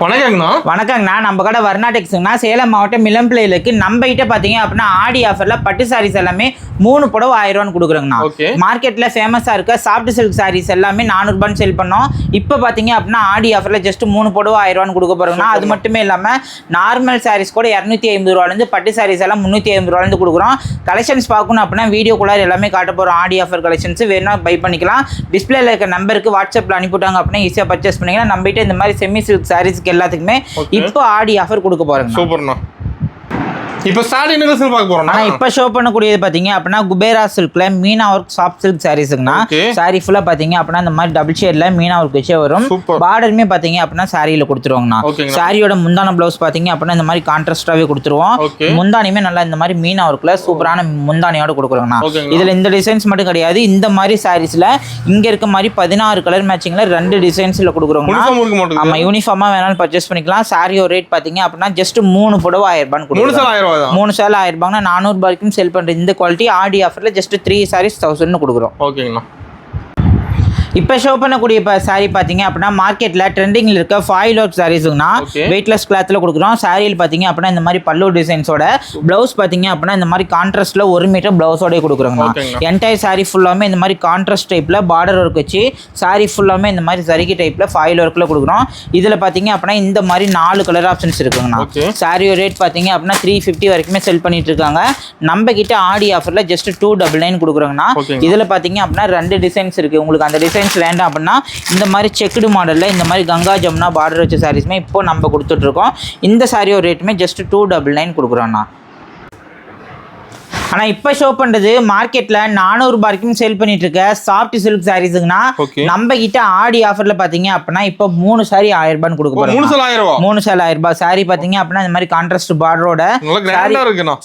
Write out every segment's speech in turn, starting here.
வணக்கங்கண்ணா. நம்ம கடை வர்ணா டெக்ஸ்ங்கண்ணா. சேலம் மாவட்டம் மிளம்பிள்ளையில இருக்கு. நம்ம கிட்ட பாத்தீங்க அப்படின்னா ஆடி ஆஃபர்ல பட்டு சாரீஸ் எல்லாமே 3 புடவை 1000 ரூபான்னு கொடுக்குறோங்கண்ணா. மார்க்கெட்ல ஃபேமஸா இருக்க சாஃப்ட் சில்க் சாரீஸ் எல்லாமே 400 ரூபான்னு சேல் பண்ணோம். இப்போ பாத்தீங்க அப்படின்னா ஆடி ஆஃபர்ல ஜஸ்ட் 3 புடவை 1000 ரூபான்னு கொடுக்க போறோங்கண்ணா. அது மட்டுமே இல்லாம நார்மல் சாரீஸ் கூட 250 ரூபாயிலிருந்து பட்டு சாரீஸ் எல்லாம் 350 ரூபாயிலிருந்து கொடுக்குறோம். கலெக்ஷன்ஸ் பார்க்கணும் அப்படின்னா வீடியோ குள்ளார எல்லாமே காட்ட போறோம். ஆடி ஆஃபர் கலெக்ஷன்ஸ் வேணா பை பண்ணிக்கலாம். டிஸ்பிளேல இருக்க நம்பருக்கு வாட்ஸ்அப்ல அனுப்பிவிட்டாங்க அப்படின்னா ஈஸியா பர்ச்சேஸ் பண்ணிக்கலாம். நம்ம கிட்ட இந்த மாதிரி செமி சில்க் சாரீஸ் எல்லாத்துக்குமே இப்போ ஆடி ஆஃபர் கொடுக்க போறேன். சூப்பர்ண்ணா. இப்போ ஸ்டார்டிங் சில்க் பார்க்க போறோம். நான் இப்போ ஷோ பண்ணக்கூடியது பாத்தீங்க அப்படின்னா குபேரா சில்க்ல மீனா ஒர்க் சாஃப்ட் சில்க் சாரீஸ்ங்கண்ணா. சாரி ஃபுல்லா பாத்தீங்க அப்படின்னா இந்த மாதிரி டபுள் ஷேட்ல மீனா ஒர்க் வச்சே வரும். பார்டருமே பாத்தீங்க அப்படின்னா சாரியில கொடுத்துருவாங்கண்ணா. சாரியோட முந்தான பிளவுஸ் பாத்தீங்க அப்படின்னா இந்த மாதிரி கான்ட்ராஸ்டாவே கொடுத்துருவோம். முந்தானியுமே நல்லா இந்த மாதிரி மீனா ஒர்க்ல சூப்பரான முந்தானியோட கொடுக்குறோங்கண்ணா. இதுல இந்த டிசைன்ஸ் மட்டும் கிடையாது. இந்த மாதிரி சாரீஸ்ல இங்க இருக்க மாதிரி 16 கலர் மேட்சிங்ல 2 டிசைன்ஸ்ல கொடுக்குறோங்கண்ணா. ஆமா, யூனிஃபார்மா வேணாலும் பர்ச்சேஸ் பண்ணிக்கலாம். சாரியோட ரேட் பாத்தீங்க அப்படின்னா ஜஸ்ட் 3 புடவை 1000 ரூபான்னு கொடுக்குறோம். 3 சேல் 1000 ரூபாய்னா 400 ரூபாய்க்கும் செல் பண்ற இந்த குவாலிட்டி ஆடி ஆஃபர்ல ஜஸ்ட் 3 சாரீஸ் 1000 கொடுக்குறோம். ஓகேங்கண்ணா. இப்போ ஷோ பண்ணக்கூடிய சாரீ பார்த்தீங்க அப்படின்னா மார்க்கெட்டில் ட்ரெண்டிங்கில் இருக்க ஃபாயில் ஒர்க் சாரீஸுங்கண்ணா. வெயிட்லெஸ் கிளாத்தில் கொடுக்குறோம். சாரியில் பார்த்தீங்க அப்படின்னா இந்த மாதிரி பல்லு டிசைன்ஸோட ப்ளவுஸ் பார்த்தீங்க அப்படின்னா இந்த மாதிரி கான்ட்ராஸ்ட்டில் 1 மீட்டர் ப்ளவுஸோடய கொடுக்குறோங்கண்ணா. என்டையர் சாரீ ஃபுல்லாமே இந்த மாதிரி கான்ட்ராஸ்ட் டைப்பில் பார்டர் ஒர்க் வச்சு சாரீ ஃபுல்லாமே இந்த மாதிரி சரிகை டைப்பில் ஃபாயில் ஒர்க்கில் கொடுக்குறோம். இதில் பார்த்தீங்க அப்படின்னா இந்த மாதிரி 4 கலர் ஆப்ஷன்ஸ் இருக்குங்கண்ணா. சாரியோ ரேட் பார்த்தீங்க அப்படின்னா 350 வரைக்குமே செல் பண்ணிட்டு இருக்காங்க. நம்ம கிட்ட ஆடி ஆஃபரில் ஜஸ்ட் 299 கொடுக்குறோங்கண்ணா. இதில் பார்த்தீங்க அப்படின்னா 2 டிசைன்ஸ் இருக்குது. உங்களுக்கு அந்த டிசைன்ஸ் வேண்டாம் அப்படின்னா இந்த மாதிரி செக்குடு மாடல்ல இந்த மாதிரி கங்கா ஜமுனா பார்டர் வச்ச சாரீஸ்மே இப்போ நம்ம கொடுத்துட்டு இருக்கோம். இந்த சாரியோட ரேட்டுமே ஜஸ்ட் 299 கொடுக்குறோம்ண்ணா. ஆனா இப்ப ஷோ பண்றது மார்க்கெட்ல 400 ரூபாய்க்கும் சேல் பண்ணிட்டு இருக்க சாஃப்ட் சில்க் சாரீஸ்ங்கண்ணா. நம்ம கிட்ட ஆடி ஆஃபர்ல பாத்தீங்க அப்படின்னா இப்போ 3 சாரி 1000 ரூபான்னு கொடுக்க போறோம். 3 சேல் 1000 ரூபாய் சாரி பாத்தீங்க அப்படின்னா இந்த மாதிரி கான்ட்ராஸ்ட் பார்டரோட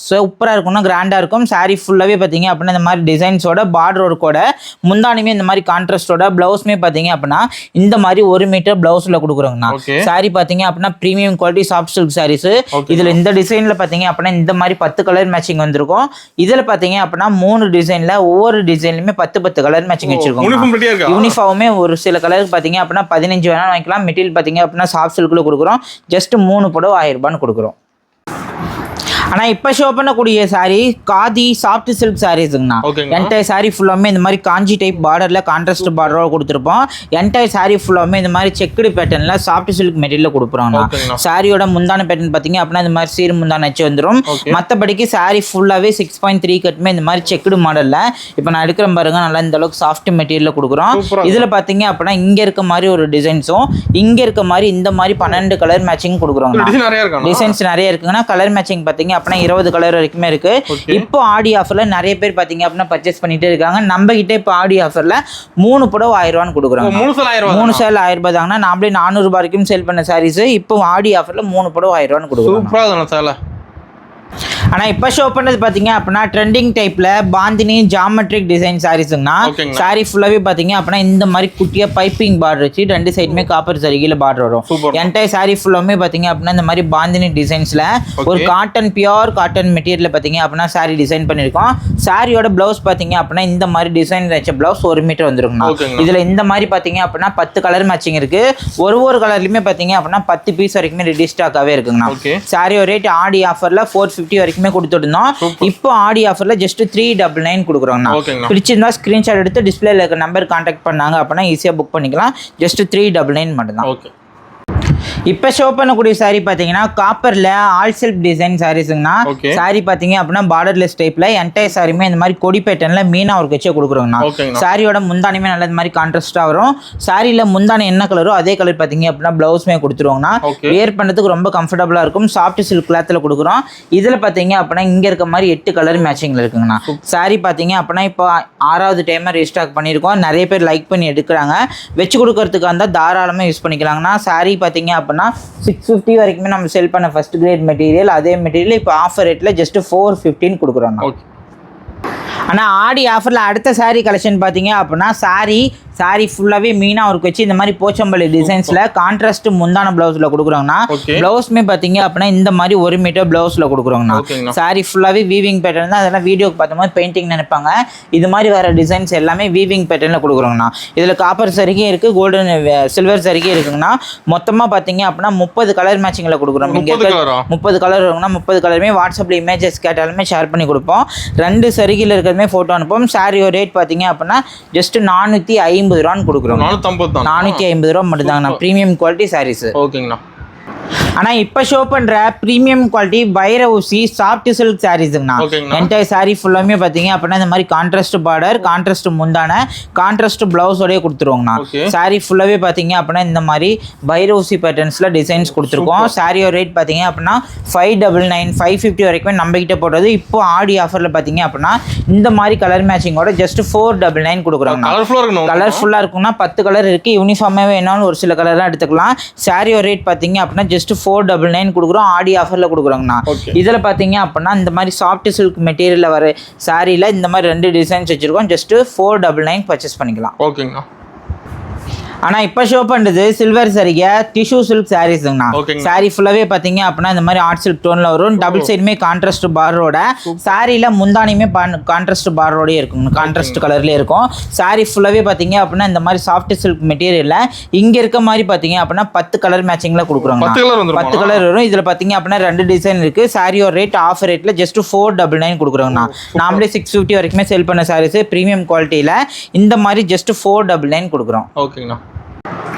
சூப்பரா இருக்கும், கிராண்டா இருக்கும். சாரி ஃபுல்லாவே பாத்தீங்க அப்படின்னா இந்த மாதிரி டிசைன்ஸோட பார்டர் ஒர்க்கோட முந்தானியுமே இந்த மாதிரி கான்ட்ராஸ்டோட பிளவுஸ்மே பாத்தீங்க அப்படின்னா இந்த மாதிரி 1 மீட்டர் பிளவுஸ்ல கொடுக்குறோங்கண்ணா. சாரி பாத்தீங்க அப்படின்னா premium quality soft silk saris. இதுல இந்த டிசைன்ல பாத்தீங்க அப்படின்னா இந்த மாதிரி 10 கலர் மேட்சிங் வந்திருக்கும். இதுல பாத்தீங்க அப்படின்னா 3 டிசைன்ல ஒவ்வொரு டிசைன்லயுமே 10 கலர் மேட்சிங் வச்சிருக்கோம். யூனிஃபார்மே ஒரு சில கலருக்கு பாத்தீங்க அப்படின்னா 15 வேணா வாங்கிக்கலாம். மெட்டீரியல் பாத்தீங்க அப்படின்னா சாஃப்ட் சில்க்ல கொடுக்குறோம். ஜஸ்ட் 3 புடவை 1000 ரூபான்னு கொடுக்குறோம். ஆனா இப்ப ஷோ பண்ணக்கூடிய சாரி காதி சாஃப்ட் சில்க் சாரீஸ்ங்கண்ணா. என்டையர் சாரி ஃபுல்லாமே இந்த மாதிரி காஞ்சி டைப் பார்டர்ல கான்ட்ராஸ்ட் பார்டரோட கொடுத்துருப்போம். என்டையர் சாரி ஃபுல்லாமே இந்த மாதிரி செக்குடு பேட்டர்ன்ல சாஃப்ட் சில்க் மெட்டீரியல்ல கொடுக்குறோம்ண்ணா. சாரியோட முந்தான பேட்டர்ன் பாத்தீங்க அப்படின்னா இந்த மாதிரி சீர் முந்தான வச்சு வந்துடும். மற்றபடிக்கு சாரி ஃபுல்லாவே 6.3 கட்டுமே இந்த மாதிரி செக்குடு மாடல்ல இப்ப நான் எடுக்கிற பாருங்க நல்லா இந்த அளவுக்கு சாஃப்ட் மெட்டீரியல்ல கொடுக்குறோம். இதுல பாத்தீங்க அப்படின்னா இங்க இருக்க மாதிரி ஒரு டிசைன்ஸும் இங்க இருக்க மாதிரி இந்த மாதிரி 12 கலர் மேட்சிங் கொடுக்குறோம். டிசைன்ஸ் நிறைய இருக்குங்கன்னா கலர் மேட்சிங் பாத்தீங்க அப்படின்னா 20 கலர் வரைக்குமே இருக்கு. இப்போ ஆடி ஆஃபர்ல நிறைய பேர் பாத்தீங்க அப்படின்னா பர்ச்சேஸ் பண்ணிட்டே இருக்காங்க. நம்ம கிட்ட இப்போ ஆடி ஆஃபர்ல 3 புடவை 1000 ரூபான்னு கொடுக்குறாங்க. 3 சேல் 1000 ரூபாய் தாங்கன்னா நாமளே 400 ரூபாய் வரைக்கும் சேல் பண்ண சாரீஸ் இப்போ ஆடி ஆஃபர்ல 3 புடவை 1000 ரூபான்னு கொடுக்குறாங்க. ஆனா இப்ப ஷோ பண்ணது பாத்தீங்க அப்படின்னா ட்ரெண்டிங் டைப்ல பாந்தினி ஜாமெட்ரிக் டிசைன் சாரீஸ்ங்கண்ணா. சாரி ஃபுல்லாவே பாத்தீங்க அப்படின்னா இந்த மாதிரி குட்டியா பைப்பிங் பார்டர் வச்சு 2 சைடுமே காப்பர் சரிகையில பார்டர் வரும். என்டையர் சாரி ஃபுல்லாமே பாத்தீங்க அப்படின்னா இந்த மாதிரி பாந்தினி டிசைன்ஸ்ல ஒரு காட்டன் பியூர் காட்டன் மெட்டீரியல் பாத்தீங்க அப்படின்னா சாரி டிசைன் பண்ணிருக்கோம். சாரியோட பிளவுஸ் பாத்தீங்க அப்படின்னா இந்த மாதிரி டிசைன் வச்ச பிளவுஸ் 1 மீட்டர் வந்துருக்குண்ணா. இதுல இந்த மாதிரி பாத்தீங்க அப்படின்னா 10 கலர் மேட்சிங் இருக்கு. ஒரு கலர்லயுமே பாத்தீங்க அப்படின்னா 10 பீஸ் வரைக்குமே ரெடி ஸ்டாக்காவே இருக்குங்கண்ணா. சாரியோட ரேட் ஆடி ஆஃபர்ல 450 வரைக்கும் கொடுத்துருந்தோம். இப்போ ஆடி ஆஃபர்ல ஜஸ்ட் 399 கொடுக்குறோம்னா. பிடிச்சிருந்தா ஸ்கிரீன்ஷாட் எடுத்து டிஸ்பிளேல இருக்க நம்பர் கான்டாக்ட் பண்ணாங்க அப்படின்னா ஈஸியா புக் பண்ணிக்கலாம். ஜஸ்ட் 399 மட்டும்தான். இப்ப ஷோ பண்ணக்கூடிய சாரி பாத்தீங்கன்னா காப்பர்ல ஆல் செல்ஃப் டிசைன் சாரீஸ்ங்கண்ணா. சாரி பாத்தீங்க அப்படின்னா பார்டர்லெஸ் டைப்ல என்டையர் சாரியுமே இந்த மாதிரி கொடி பேட்டர்ன்ல மீனா ஒர்க் வச்சு கொடுக்குறோங்கண்ணா. சாரியோட முந்தானியுமே நல்ல இந்த மாதிரி கான்ட்ராஸ்டா வரும். சாரியில முந்தானி என்ன கலரோ அதே கலர் பாத்தீங்க அப்படின்னா பிளவுஸ்மே கொடுத்துருவாங்கண்ணா. வேர் பண்றதுக்கு ரொம்ப கம்ஃபர்டபுளா இருக்கும். சாஃப்ட் சில்க் கிளாத்ல கொடுக்குறோம். இதுல பாத்தீங்க அப்படின்னா இங்க இருக்க மாதிரி 8 கலர் மேட்சிங்ல இருக்குங்கண்ணா. சாரி பாத்தீங்க அப்படின்னா இப்போ 6வது டைம் ரீஸ்டாக் பண்ணிருக்கோம். நிறைய பேர் லைக் பண்ணி எடுக்கிறாங்க. வச்சு கொடுக்கறதுக்கு வந்தா தாராளமா யூஸ் பண்ணிக்கலாங்கண்ணா. சாரி பாத்தீங்க அப்படின்னா 650 வரைக்குமே நம்ம செல் பண்ண ஃபர்ஸ்ட் கிரேட் மெட்டீரியல். அதே மெட்டீரியல் இப்போ ஆஃபர் ரேட்ல ஜஸ்ட் 415 கொடுக்குறோம். ஆனால் ஆடி ஆஃபரில் அடுத்த saree கலெக்ஷன் பார்த்தீங்க அப்படின்னா saree ஃபுல்லாகவே மீனா ஒர்க் வச்சு இந்த மாதிரி போச்சம்பள்ளி டிசைன்ஸில் கான்ட்ராஸ்ட் முந்தான ப்ளவுஸில் கொடுக்குறோங்கண்ணா. ப்ளவுஸ்மே பார்த்தீங்க அப்படின்னா இந்த மாதிரி 1 மீட்டர் ப்ளவுஸில் கொடுக்குறோங்கண்ணா. saree ஃபுல்லாகவே வீவிங் பேட்டர்ன் தான். அதெல்லாம் வீடியோக்கு பார்த்தோம்னா பெயிண்டிங் நினைப்பாங்க. இது மாதிரி வர டிசைன்ஸ் எல்லாமே வீவிங் பேட்டர்னில் கொடுக்குறோங்கண்ணா. இதில் காப்பர் சரிக்கும் இருக்குது, கோல்டன் சில்வர் சரிக்கும் இருக்குங்கண்ணா. மொத்தமாக பார்த்தீங்க அப்படின்னா 30 கலர் மேட்சிங்கில் கொடுக்குறோம். இங்கே 30 கலர் இருக்குன்னா 30 கலருமே வாட்ஸ்அப்பில் இமேஜஸ் கேட்டாலுமே ஷேர் பண்ணி கொடுப்போம். 2 சரிகில் இருக்கிறதுமே ஃபோட்டோ அனுப்போம். சாரியோட ரேட் பார்த்தீங்க அப்படின்னா ஜஸ்ட் 450 ரூபான்னு கொடுக்குறோம். 450 ரூபா மட்டும் தாங்கண்ணா. Premium quality saris. ஓகேங்கண்ணா. ஆனால் இப்போ ஷோ பண்ணுற ப்ரீமியம் குவாலிட்டி வைர ஊசி சாஃப்ட் சில்க் சாரீஸுங்கண்ணா. என்டையர் சாரீ ஃபுல்லாமே பார்த்தீங்க அப்படின்னா இந்த மாதிரி கான்ட்ராஸ்ட் பார்டர், கான்ட்ராஸ்ட் முந்தான, கான்ட்ராஸ்ட் ப்ளவுஸோடய கொடுத்துருவோங்கண்ணா. சாரீ ஃபுல்லாகவே பார்த்தீங்க அப்படின்னா இந்த மாதிரி வைர ஊசி பேட்டர்ன்ஸில் டிசைன்ஸ் கொடுத்துருக்கோம். சாரியோட ரேட் பார்த்தீங்க அப்படின்னா 599, 550 வரைக்கும் நம்மகிட்ட போடுறது. இப்போ ஆடி ஆஃபரில் பார்த்தீங்க அப்படின்னா இந்த மாதிரி கலர் மேட்சிங்கோட ஜஸ்ட் 499 கொடுக்குறோங்கண்ணா. கலர்ஃபுல்லாக இருக்குன்னா 10 கலர் இருக்குது. யூனிஃபார்மாகவே வேணாலும் ஒரு சில கலர்லாம் எடுத்துக்கலாம். சாரியோட ரேட் பார்த்தீங்க அப்படின்னா ஜஸ்ட் 499 கொடுக்குறோம். ஆடி ஆஃபரில் கொடுக்குறோங்கண்ணா. இதில் பார்த்தீங்க அப்படின்னா இந்த மாதிரி சாஃப்ட் சில்க் மெட்டீரியலில் வர சாரியில் இந்த மாதிரி 2 டிசைன்ஸ் வச்சுருக்கோம். ஜஸ்ட் 499 பர்ச்சேஸ் பண்ணிக்கலாம். ஓகேங்கண்ணா. ஆனால் இப்போ ஷோ பண்ணுறது சில்வர் சரிகை டிஷ்யூ சில்க் சாரீஸுங்கண்ணா. சாரீ ஃபுல்லாகவே பார்த்தீங்க அப்படின்னா இந்த மாதிரி ஆர்ட் சில்க் டோனில் வரும். டபுள் சைடுமே கான்ட்ராஸ்ட் பார்டரோட, சாரியில் முந்தானியுமே கான்ட்ராஸ்ட் பார்டரோடய இருக்குங்க. கான்ட்ராஸ்ட் கலர்லேயே இருக்கும். சாரீ ஃபுல்லாகவே பார்த்தீங்க அப்படின்னா இந்த மாதிரி சாஃப்ட் சில்க் மெட்டீரியலில் இங்கே இருக்க மாதிரி பார்த்தீங்க அப்படின்னா 10 கலர் மேட்சிங்கில் கொடுக்குறோங்க. 10 கலர் வரும். இதில் பார்த்தீங்க அப்படின்னா 2 டிசைன் இருக்குது. சாரியோட ரேட் ஆஃபர் ரேட்டில் ஜஸ்ட் 499 கொடுக்குறோங்கண்ணா. நாமளே 650 வரைக்குமே செல் பண்ண சாரீஸ் ப்ரீமியம் குவாலிட்டியில் இந்த மாதிரி ஜஸ்ட் 499 கொடுக்குறோம். ஓகேங்கண்ணா.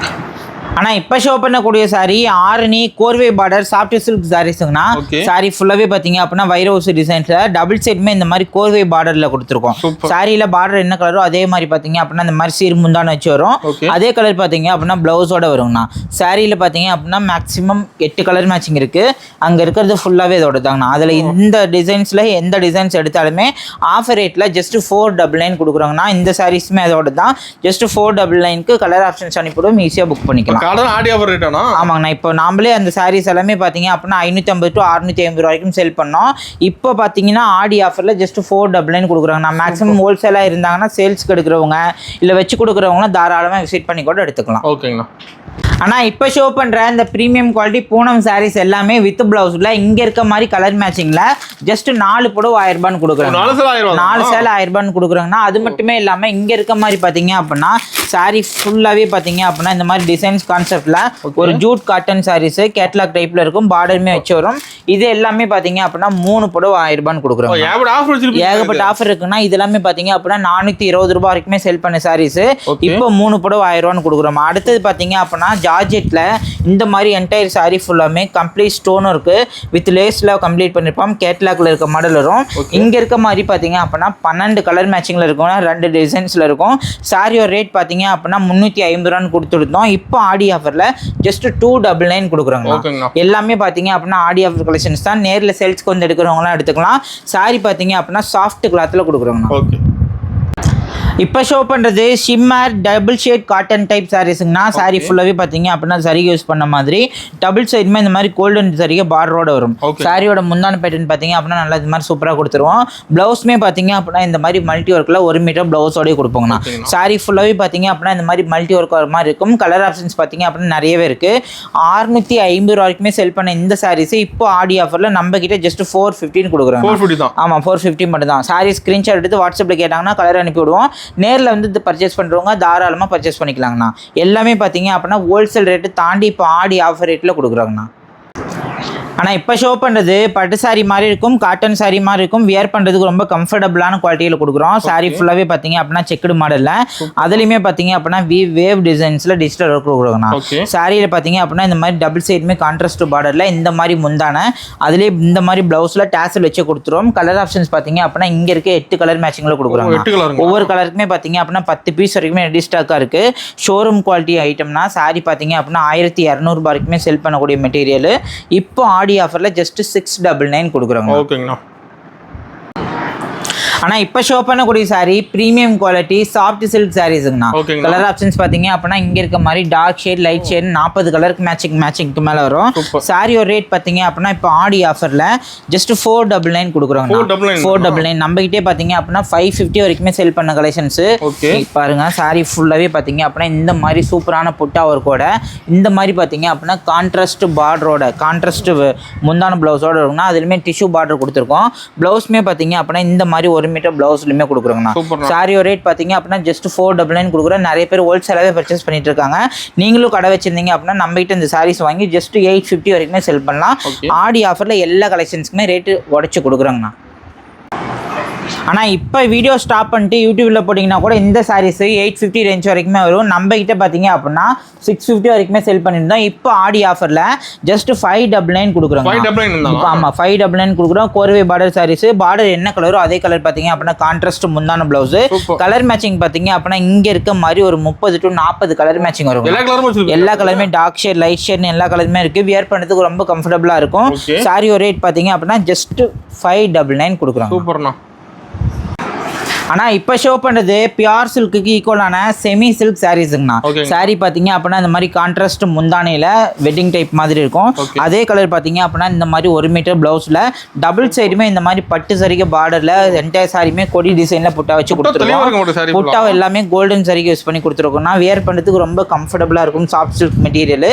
ஆனால் இப்போ ஷோ பண்ணக்கூடிய sari Arani korvai border soft silk சாரீஸுங்கண்ணா. சாரி ஃபுல்லாகவே பார்த்தீங்க அப்படின்னா வைரோஸ் டிசைன்ஸில் டபுள் சைடுமே இந்த மாதிரி கோர்வே பார்டரில் கொடுத்துருக்கோம். சாரியில் பார்டர் என்ன கலரோ அதே மாதிரி பார்த்தீங்க அப்படின்னா இந்த மாதிரி சீர் முந்தான வச்சு வரும். அதே கலர் பார்த்தீங்க அப்படின்னா ப்ளவுஸோட வருங்கண்ணா. சாரியில் பார்த்தீங்க அப்படின்னா மேக்ஸிமம் 8 கலர் மேட்சிங் இருக்குது. அங்கே இருக்கிறது ஃபுல்லாகவே இதோட தாங்கண்ணா. அதில் இந்த டிசைன்ஸில் எந்த டிசைன்ஸ் எடுத்தாலுமே ஆஃபர் ரேட்டில் ஜஸ்ட் 499 கொடுக்குறோங்கண்ணா. இந்த சாரீஸுமே அதோட தான். ஜஸ்ட் 499க்கு கலர் ஆப்ஷன்ஸ் அனுப்பிவிடும். ஈஸியாக புக் பண்ணிக்கலாம். ஆமாங்கண்ணா. இப்போ நாமளே அந்த சாரீஸ் எல்லாமே பார்த்தீங்க அப்படின்னா 550 to 650 வரைக்கும் செல் பண்ணோம். இப்போ பார்த்தீங்கன்னா ஆடி ஆஃபரில் ஜஸ்ட் 499 கொடுக்குறாங்க. நான் மேக்ஸிமம் ஹோல்சேலாக இருந்தாங்கன்னா சேல்ஸ்க்கு எடுக்கிறவங்க இல்லை வச்சு கொடுக்குறவங்க தாராளமாக விசிட் பண்ணி கூட எடுத்துக்கலாம். ஓகேங்கண்ணா. ஆனால் இப்போ ஷோ பண்ணுற இந்த ப்ரீமியம் குவாலிட்டி பூனம் சாரீஸ் எல்லாமே வித் பிளவுஸில் இங்கே இருக்க மாதிரி கலர் மேட்சிங்கில் ஜஸ்ட் 4 புடவை 1000 ரூபான்னு கொடுக்குறாங்க. 4 சேலை 1000 ரூபான்னு கொடுக்குறாங்கன்னா அது மட்டுமே இல்லாமல் இங்கே இருக்க மாதிரி பார்த்தீங்க அப்படின்னா சாரீ ஃபுல்லாகவே பார்த்தீங்க அப்படின்னா இந்த மாதிரி டிசைன்ஸ் கான்செப்டில் ஒரு ஜூட் காட்டன் சாரீஸ் கேட்லாக் டைப்பில் இருக்கும். பார்டருமே வச்சு வரும். இது எல்லாமே பார்த்தீங்க அப்படின்னா 3 புடவை 1000 ரூபான்னு கொடுக்குறாங்க. ஏகப்பட்ட ஆஃபர் இருக்குன்னா இது எல்லாமே பார்த்தீங்க அப்படின்னா 420 ரூபாய் வரைக்குமே செல் பண்ண சாரீஸ் இப்போ 3 புடவை 1000 ரூபான்னு கொடுக்குறோம். அடுத்தது பார்த்தீங்க அப்படின்னா ஜார்ஜெட்ல இந்த மாதிரி என்டையர் சாரி ஃபுல்லாமே கம்ப்ளீட் ஸ்டோன் இருக்கு வித் லேஸ்ல கம்ப்ளீட் பண்ணிருப்போம். கேட்லாக்ல இருக்க மாடல் வரும். இங்க இருக்க மாதிரி பாத்தீங்க அப்படின்னா 12 கலர் மேட்சிங்ல இருக்கும். 2 டிசைன்ஸ்ல இருக்கும். சாரியோட ரேட் பாத்தீங்க அப்படின்னா 350 ரூபான்னு கொடுத்துருந்தோம். இப்போ ஆடி ஆஃபர்ல ஜஸ்ட் 299 கொடுக்குறாங்க. எல்லாமே பாத்தீங்க அப்படின்னா ஆடி ஆஃபர் கலெக்ஷன்ஸ் தான். நேரில் சேல்ஸ்க்கு வந்து எடுக்கிறவங்களாம் எடுத்துக்கலாம். சாரி பாத்தீங்க அப்படின்னா சாஃப்ட் கிளாத்ல கொடுக்குறாங்க. இப்போ ஷோ பண்ணுறது shimmer double shade cotton type சாரீஸுங்கண்ணா. சாரீ ஃபுல்லாகவே பார்த்தீங்க அப்படின்னா சரிகை யூஸ் பண்ண மாதிரி டபுள் சைடுமே இந்த மாதிரி கோல்டன் சரிகை பார்டரோட வரும். சாரியோட முந்தான பேட்டர்ன் பார்த்தீங்க அப்படின்னா நல்லா இது மாதிரி சூப்பராக கொடுத்துருவோம். ப்ளவுஸ்மே பார்த்தீங்க அப்படின்னா இந்த மாதிரி மல்டி ஒர்க்கில் 1 மீட்டர் ப்ளவுஸோடய கொடுப்போங்கண்ணா. சாரீ ஃபுல்லாகவே பார்த்தீங்க அப்படின்னா இந்த மாதிரி மல்டி ஒர்க் வர மாதிரி இருக்கும். கலர் ஆப்ஷன்ஸ் பார்த்தீங்க அப்படின்னா நிறையவே இருக்குது. 650 வரைக்குமே செல் பண்ண இந்த சாரீஸ் இப்போ ஆடி ஆஃபரில் நம்ம கிட்ட ஜஸ்ட் 450 கொடுக்குறாங்க. ஆமாம் 450 மட்டும் தான். சாரீ ஸ்க்ரீன்ஷாட் எடுத்து வாட்ஸ்அப்பில் கேட்டாங்கன்னா கலர் அனுப்பி விடுவோம். நேரில் வந்து பர்ச்சேஸ் பண்ணுறவங்க தாராளமாக பர்ச்சேஸ் பண்ணிக்கலாங்கண்ணா. எல்லாமே பார்த்தீங்க அப்படின்னா ஹோல்சேல் ரேட்டு தாண்டி இப்போ ஆடி ஆஃபர் ரேட்டில் கொடுக்குறாங்கண்ணா. ஆனால் இப்போ ஷோ பண்ணுறது பட்டு சாரீ மாதிரி இருக்கும், காட்டன் சாரீ மாதிரி இருக்கும். வியர் பண்ணுறதுக்கு ரொம்ப கம்ஃபர்டபுளான குவாலிட்டியில் கொடுக்குறோம். சாரீ ஃபுல்லாகவே பார்த்தீங்க அப்படின்னா செக்குடு மாடலில் அதுலேயுமே பார்த்தீங்க அப்படின்னா வேவ் டிசைன்ஸில் டிஜிட்டல் ஒர்க் கொடுக்குறோங்கண்ணா. சாரியில் பார்த்தீங்க அப்படின்னா இந்த மாதிரி டபுள் சைடுமே கான்ட்ராஸ்ட் பார்டரில் இந்த மாதிரி முந்தான அதுலேயே இந்த மாதிரி ப்ளவுஸில் டேசல் வச்சு கொடுத்துருவோம். கலர் ஆப்ஷன்ஸ் பார்த்தீங்க அப்படின்னா இங்கே இருக்க 8 கலர் மேட்சிங்கில் கொடுக்குறாங்க. ஒவ்வொரு கலருக்குமே பார்த்தீங்க அப்படின்னா 10 பீஸ் வரைக்குமே ரெடி ஸ்டாக்காக இருக்குது. ஷோரூம் குவாலிட்டி ஐட்டம்னா சாரீ பார்த்தீங்க அப்படின்னா 1200 ரூபாய் வரைக்குமே செல் பண்ணக்கூடிய மெட்டீரியல் இப்போ ஆடி ஆஃபர்ல ஜஸ்ட் 699 கொடுக்குறாங்க. ஓகேங்கண்ணா. ஆனா இப்போ ஷோ பண்ணக்கூடிய saree premium quality soft silk சாரீஸ்ங்கண்ணா. ஓகேங்களா. கலர் ஆப்ஷன்ஸ் பாத்தீங்க அப்படின்னா இங்க இருக்க மாதிரி டார்க் ஷேட் லைட் ஷேட் 40 கலருக்கு மேட்சிங்க்கு மேல வரும். சாரியோட ரேட் பாத்தீங்க அப்படின்னா இப்போ ஆடி ஆஃபர்ல ஜஸ்ட் 499 கொடுக்குறோம். 499 நம்ம கிட்டே பாத்தீங்க அப்படின்னா 550 வரைக்குமே செல் பண்ண கலெக்ஷன்ஸ். பாருங்க சாரி ஃபுல்லாவே பாத்தீங்க அப்படின்னா இந்த மாதிரி சூப்பரான புட்டா ஒர்க்கோட இந்த மாதிரி பாத்தீங்க அப்படின்னா கான்ட்ராஸ்ட் பார்டரோட கான்ட்ராஸ்ட் முந்தான பிளவுஸோட இருக்குன்னா அதுலயுமே டிஷ்யூ பார்டர் கொடுத்துருக்கோம். பிளவுஸ்மே பாத்தீங்க அப்படின்னா இந்த மாதிரி 1 மீட்டர் பிளவுஸ்லயுமே கொடுக்குறோங்கண்ணா. சாரியோ ரேட் பாத்தீங்க அப்படின்னா ஜஸ்ட் 499 கொடுக்குறோம். நிறைய பேர் ஹோல்சேலாவே பர்ச்சேஸ் பண்ணிட்டு இருக்காங்க. நீங்களும் கடை வச்சிருந்தீங்க அப்படின்னா நம்ம கிட்ட இந்த சாரீஸ் வாங்கி ஜஸ்ட் 850 வரைக்குமே செல் பண்ணலாம். ஆடி ஆஃபர்ல எல்லா கலெக்ஷன்ஸ்க்குமே ரேட்டு உடச்சு கொடுக்குறோங்கண்ணா. ஆனால் இப்போ வீடியோ ஸ்டாப் பண்ணிட்டு யூடியூப்ல போட்டிங்கன்னா கூட இந்த சாரீஸ் 850 ரேஞ்ச் வரைக்குமே வரும். நம்ம கிட்ட பார்த்தீங்க அப்படின்னா 650 வரைக்குமே செல் பண்ணியிருந்தோம். இப்போ ஆடி ஆஃபரில் ஜஸ்ட் 599 கொடுக்குறோம். ஆமாம் 599 கொடுக்குறோம். கோர்வே பார்டர் சாரீஸ். பார்டர் என்ன கலரோ அதே கலர் பார்த்தீங்க அப்படின்னா கான்ட்ராஸ்ட் முந்தான பிளவுஸ். கலர் மேட்சிங் பார்த்தீங்க அப்படின்னா இங்கே இருக்க மாதிரி ஒரு 30 to 40 கலர் மேட்சிங் வரும். எல்லா கலருமே டார்க் ஷேட் லைட் ஷேட்னு எல்லா கலருமே இருக்குது. வியர் பண்ணுறதுக்கு ரொம்ப கம்ஃபர்டபுளாக இருக்கும். சாரியோட ரேட் பார்த்தீங்க அப்படின்னா ஜஸ்ட் 599 கொடுக்குறோம். ஆனால் இப்போ ஷோ பண்ணுறது பியூர் சில்க்குக்கு ஈக்குவலான செமி சில்க் சாரீஸுங்கண்ணா. சாரீ பார்த்தீங்க அப்படின்னா இந்த மாதிரி கான்ட்ராஸ்ட் முந்தானையில் வெட்டிங் டைப் மாதிரி இருக்கும். அதே கலர் பார்த்தீங்க அப்படின்னா இந்த மாதிரி 1 மீட்டர் பிளவுஸில் டபுள் சைடுமே இந்த மாதிரி பட்டு சரிகை பார்டரில் என்டையர் சாரியுமே கொடி டிசைனில் புட்டா வச்சு கொடுத்துருக்கோம். புட்டாவை எல்லாமே கோல்டன் சரிகை யூஸ் பண்ணி கொடுத்துருக்கோம்னா வியர் பண்ணுறதுக்கு ரொம்ப கம்ஃபர்டபுளாக இருக்கும். Soft silk material.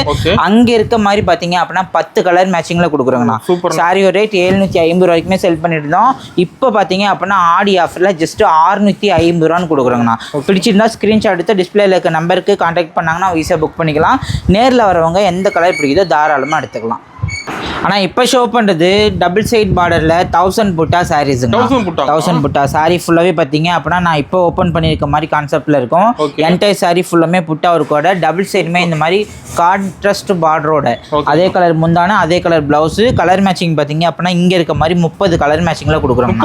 அங்கே இருக்க மாதிரி பார்த்தீங்க அப்படின்னா 10 கலர் மேட்சிங்கில் கொடுக்குறோங்கண்ணா. சாரியோட ரேட் 750 வரைக்குமே செல் பண்ணிட்டு இருந்தோம். இப்போ பார்த்தீங்க அப்படின்னா ஆடி ஆஃபரில் ஜஸ்ட் 650 ரூபான்னு கொடுக்குறோங்கண்ணா. பிடிச்சிருந்தா ஸ்கிரீன்ஷாட் எடுத்து டிஸ்பிளேல இருக்க நம்பருக்கு கான்டாக்ட் பண்ணாங்கன்னா ஈஸியாக புக் பண்ணிக்கலாம். நேரில் வரவங்க எந்த கலர் பிடிக்குதோ தாராளமாக எடுத்துக்கலாம். ஆனால் இப்போ ஷோ பண்ணுறது டபுள் சைட் பார்டரில் 1000 புட்டா சாரீஸுங்க. 1000 புட்டா சாரீ ஃபுல்லாகவே பார்த்தீங்க அப்படின்னா நான் இப்போ ஓப்பன் பண்ணியிருக்க மாதிரி கான்செப்டில் இருக்கும். என்டையர் சாரீ ஃபுல்லாமே புட்டா ஒர்க்கோட டபுள் சைடுமே இந்த மாதிரி கான்ட்ராஸ்ட் பார்டரோட அதே கலர் முந்தான அதே கலர் பிளவுஸு. கலர் மேட்சிங் பார்த்தீங்க அப்படின்னா இங்கே இருக்க மாதிரி 30 கலர் மேட்சிங்கில் கொடுக்குறோம்.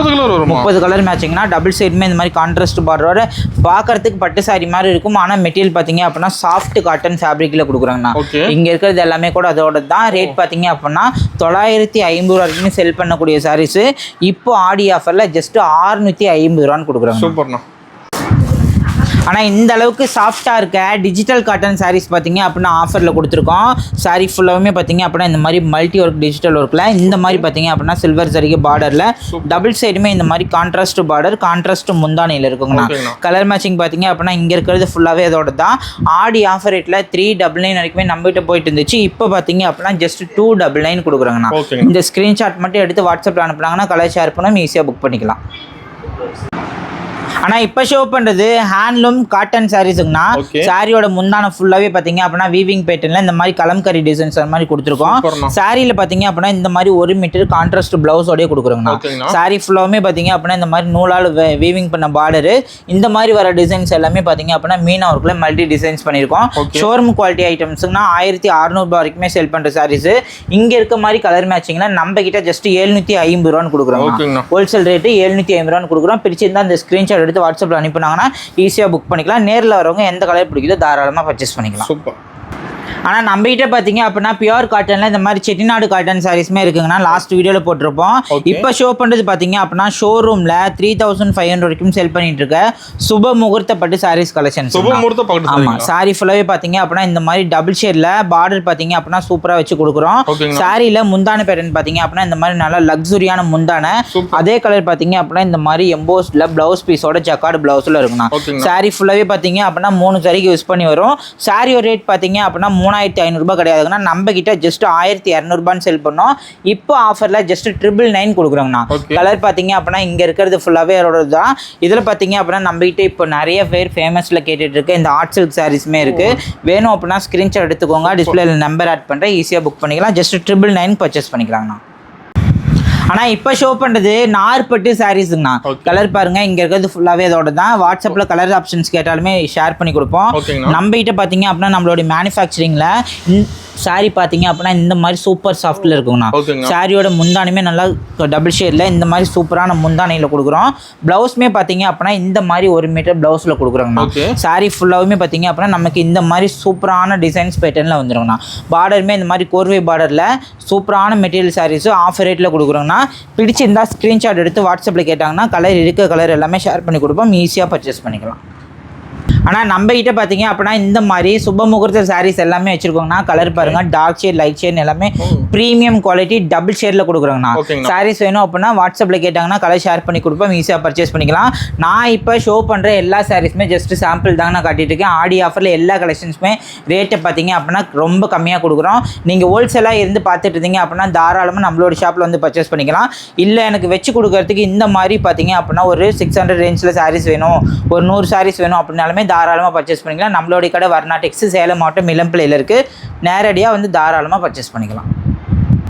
30 கலர் மேட்சிங்னா டபுள் சைடுமே இந்த மாதிரி கான்ட்ராஸ்ட் பார்டரோட பார்க்கறதுக்கு பட்டு சாரி மாதிரி இருக்கும். ஆனால் மெட்டீரியல் பார்த்தீங்க அப்படின்னா சாஃப்ட் காட்டன் ஃபேப்ரிக்கில் கொடுக்குறாங்கண்ணா. இங்கே இருக்கிறது எல்லாமே கூட அதோட தான். ரேட் பார்த்தீங்க அப்படின்னா 950 வரைக்கும் செல் பண்ணக்கூடிய சாரீஸ் இப்போ ஆடி ஆஃபர்ல ஜஸ்ட் 650 ரூபான்னு கொடுக்குறாங்க. சூப்பர்ண்ணா. ஆனால் இந்த அளவுக்கு சாஃப்டாக இருக்க டிஜிட்டல் காட்டன் சாரீஸ் பார்த்தீங்க அப்படின்னா ஆஃபரில் கொடுத்துருக்கோம். சாரீ ஃபுல்லாகவுமே பார்த்தீங்க அப்படின்னா இந்த மாதிரி மல்டி ஒர்க் டிஜிட்டல் ஒர்க்கில் இந்த மாதிரி பார்த்தீங்க அப்படின்னா சில்வர் சரிகை பார்டரில் டபுள் சைடுமே இந்த மாதிரி கான்ட்ராஸ்ட் பார்டர் கான்ட்ராஸ்ட் முந்தானையில் இருக்குங்கண்ணா. கலர் மேட்சிங் பார்த்தீங்க அப்படின்னா இங்கே இருக்கிறது ஃபுல்லாகவே அதோட தான். ஆடி ஆஃபர் ரேட்டில் 399 வரைக்குமே நம்மகிட்ட போயிட்டு இருந்துச்சு. இப்போ பார்த்தீங்க அப்படின்னா ஜஸ்ட் 299 கொடுக்குறாங்கண்ணா. இந்த ஸ்க்ரீன்ஷாட் மட்டும் எடுத்து வாட்ஸ்அப்பில் அனுப்புனாங்கன்னா கலர் ஷேர் பண்ணாமல் ஈஸியாக புக் பண்ணிக்கலாம். ஆனால் இப்போ ஷோ பண்ணுறது ஹேண்ட்லூம் காட்டன் சாரீஸுங்கண்ணா. சாரியோட முந்தான ஃபுல்லாகவே பார்த்தீங்க அப்படின்னா வீவிங் பேட்டர்னில் இந்த மாதிரி கலம்கரி டிசைன்ஸ் அந்த மாதிரி கொடுத்துருக்கோம். சாரியில் பார்த்தீங்க அப்படின்னா இந்த மாதிரி 1 மீட்டர் கான்ட்ராஸ்ட் பிளவுஸோடய கொடுக்குறோங்கண்ணா. சாரி ஃபுல்லாகவுமே பார்த்தீங்க அப்படின்னா இந்த மாதிரி நூலால் வீவிங் பண்ண பார்டரு இந்த மாதிரி வர டிசைன்ஸ் எல்லாமே பார்த்தீங்க அப்படின்னா மீனா ஒர்க்கில் மல்டி டிசைன்ஸ் பண்ணியிருக்கோம். ஷோரூம் குவாலிட்டி ஐட்டம்ஸுங்கன்னா 1600 வரைக்குமே செல் பண்ணுற சாரீஸ். இங்கே இருக்க மாதிரி கலர் மேட்சிங்கில் நம்ம கிட்ட ஜஸ்ட் 750 ரூபான்னு கொடுக்குறோம். ஹோல்சேல் ரேட்டு 750 ரூபான்னு கொடுக்குறோம். பிடிச்சிருந்தா அந்த ஸ்க்ரீன்ஷாட் எடுத்து வாட்ஸ்அப்பில் அனுப்பினாங்கன்னா ஈஸியாக புக் பண்ணிக்கலாம். நேரில் வரவங்க எந்த கலர் பிடிக்குதோ தாராளமாக பர்ச்சேஸ் பண்ணிக்கலாம். சூப்பர். ஆனால் நம்ம கிட்ட பார்த்தீங்க அப்படின்னா பியூர் காட்டனில் இந்த மாதிரி செட்டிநாடு காட்டன் சாரீஸ்மே இருக்குங்கண்ணா. லாஸ்ட் வீடியோவில் போட்டிருப்போம். இப்போ ஷோ பண்ணுறது பார்த்தீங்க அப்படின்னா ஷோரூமில் 3500 வரைக்கும் செல் பண்ணிட்டு இருக்க சுப முகூர்த்த பட்டு சாரீஸ் கலெக்ஷன். ஆமாம் சாரி ஃபுல்லாகவே பார்த்தீங்க அப்படின்னா இந்த மாதிரி டபுள் ஷேடில் பார்டர் பார்த்தீங்க அப்படின்னா சூப்பராக வச்சு கொடுக்குறோம். சாரியில் முந்தான பேட்டர்ன் பார்த்தீங்க அப்படின்னா இந்த மாதிரி நல்லா லக்ஸுரியான முந்தான அதே கலர் பார்த்தீங்க அப்படின்னா இந்த மாதிரி எம்போஸ்டில் பிளவுஸ் பீஸோட ஜக்கார்டு பிளவுஸில் இருக்குண்ணா. சாரி ஃபுல்லாகவே பார்த்தீங்க அப்படின்னா 3 சரிக்கு யூஸ் பண்ணி வரும். சாரியோட ரேட் பார்த்தீங்க அப்படின்னா 3500 ரூபாய் கிடையாதுங்கன்னா நம்ம கிட்ட ஜஸ்ட் 1200 ரூபான்னு செல் பண்ணோம். இப்போ ஆஃபர்ல ஜஸ்ட் 999 கொடுக்குறோங்கண்ணா. கலர் பார்த்தீங்க அப்படின்னா இங்க இருக்கிறது ஃபுல்லாவே அதோட தான். இதுல பார்த்தீங்க அப்படின்னா நம்ம கிட்ட இப்போ நிறைய பேர் ஃபேமஸ்ல கேட்டுட்டு இருக்கு இந்த ஆர்ட் சில்க் சாரீஸ்மே இருக்கு. வேணும் அப்படின்னா ஸ்கிரீன்ஷாட் எடுத்துக்கோங்க. டிஸ்பிளேல நம்பர் ஆட் பண்றேன். ஈஸியாக புக் பண்ணிக்கலாம். ஜஸ்ட் 999 பர்ச்சேஸ் பண்ணிக்கலாங்கண்ணா. ஆனால் இப்போ ஷோ பண்ணுறது நார்பட்டு சாரீஸுங்கண்ணா. கலர் பாருங்க இங்கே இருக்கிறது ஃபுல்லாகவே அதோட தான். வாட்ஸ்அப்பில் கலர் ஆப்ஷன்ஸ் கேட்டாலுமே ஷேர் பண்ணி கொடுப்போம். நம்ம கிட்ட பார்த்தீங்க அப்படின்னா நம்மளோட மேனுஃபேக்சரிங்கில் சாரி பார்த்தீங்க அப்படின்னா இந்த மாதிரி சூப்பர் சாஃப்ட்டில் இருக்குங்கண்ணா. சாரியோட முந்தானியுமே நல்லா டபுள் ஷேடில் இந்த மாதிரி சூப்பரான முந்தானையில் கொடுக்குறோம். ப்ளவுஸுமே பார்த்தீங்க அப்படின்னா இந்த மாதிரி 1 மீட்டர் ப்ளவுஸில் கொடுக்குறோங்கண்ணா. சாரி ஃபுல்லாகவுமே பார்த்தீங்க அப்படின்னா நமக்கு இந்த மாதிரி சூப்பரான டிசைன்ஸ் பேட்டர்னில் வந்துருங்கண்ணா. பார்டருமே இந்த மாதிரி கோர்வை பார்டரில் சூப்பரான மெட்டீரியல் சாரீஸும் ஆஃபர் ரேட்டில் கொடுக்குறோங்கண்ணா. பிடிச்சிருந்தா ஸ்க்ரீன்ஷாட் எடுத்து வாட்ஸ்அப்பில் கேட்டாங்கன்னா கலர் இருக்க கலர் எல்லாமே ஷேர் பண்ணி கொடுப்போம். ஈஸியாக பர்ச்சேஸ் பண்ணிக்கலாம். ஆனால் நம்மகிட்ட பார்த்தீங்க அப்படின்னா இந்த மாதிரி சுப முகூர்த்த சாரீஸ் எல்லாமே வச்சுருக்கோங்கண்ணா. கலர் பாருங்கள், டார்க் ஷேட், லைட் ஷேட் எல்லாமே ப்ரீமியம் குவாலிட்டி டபுள் ஷேடில் கொடுக்குறோங்கண்ணா. சாரீஸ் வேணும் அப்படின்னா வாட்ஸ்அப்பில் கேட்டாங்கன்னா கலர் ஷேர் பண்ணி கொடுப்போம். ஈஸியாக பர்ச்சேஸ் பண்ணிக்கலாம். நான் இப்போ ஷோ பண்ணுற எல்லா சாரீஸுமே ஜஸ்ட் சாம்பிள் தாங்க நான் காட்டிட்டு இருக்கேன். ஆடி ஆஃபரில் எல்லா கலெக்ஷன்ஸுமே ரேட்டை பார்த்தீங்க அப்படின்னா ரொம்ப கம்மியாக கொடுக்குறோம். நீங்கள் ஹோல்சேலாக இருந்து பார்த்துட்டு இருந்தீங்க அப்படின்னா தாராளமாக நம்மளோட ஷாப்பில் வந்து பர்ச்சேஸ் பண்ணிக்கலாம். இல்லை எனக்கு வச்சு கொடுக்கறதுக்கு இந்த மாதிரி பார்த்தீங்க அப்படின்னா ஒரு 600 ரேஞ்சில் சாரீஸ் வேணும், ஒரு 100 சாரீஸ் வேணும் அப்படின்னாலுமே தாராளமாக பர்ச்சேஸ் பண்ணிக்கலாம். நம்மளுடைய கடை வர்ணா டெக்ஸ், சேலம் மாவட்டம் இளம்பிள்ளையில் இருக்குது. நேரடியாக வந்து தாராளமாக பர்ச்சேஸ் பண்ணிக்கலாம்.